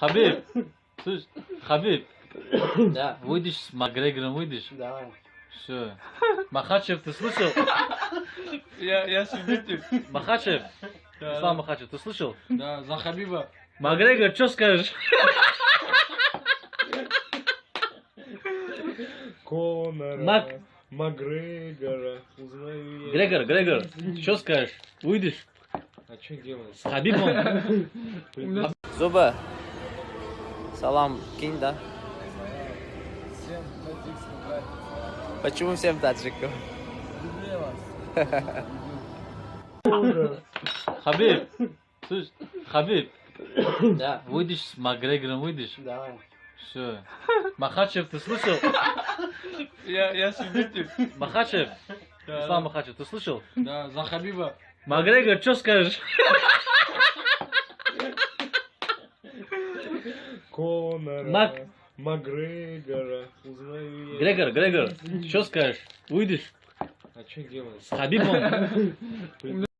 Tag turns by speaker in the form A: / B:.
A: Хабиб, слышь, Хабиб,
B: Да,
A: выйдешь с Макгрегором, выйдешь?
B: давай.
A: Все. Махачев, ты слышал?
C: Я свидетель.
A: Махачев,
C: Да,
A: Ислам Махачев, ты слышал?
C: да, за Хабиба.
A: Макгрегор, что скажешь?
D: Конора, Макгрегора, узнаю я.
A: Грегор, что скажешь? Выйдешь
D: А что делать?
A: с Хабибом?
B: Зуба. Салам, кинь, да?
C: Всем таджикским братьям.
B: Почему всем таджикам?
C: Люблю вас.
A: Хабиб, слышь, Хабиб,
B: Да,
A: выйдешь с Макгрегором, выйдешь?
B: давай.
A: Все. Махачев, ты слышал?
C: Я свидетель.
A: Махачев,
C: Да,
A: Ислам Махачев, ты слышал?
C: да, за Хабиба.
A: Макгрегор, что скажешь?
D: Конора, Макгрегора, узнаю я.
A: Грегор, что скажешь? Выйдешь
D: А что делать?
A: с Хабибом?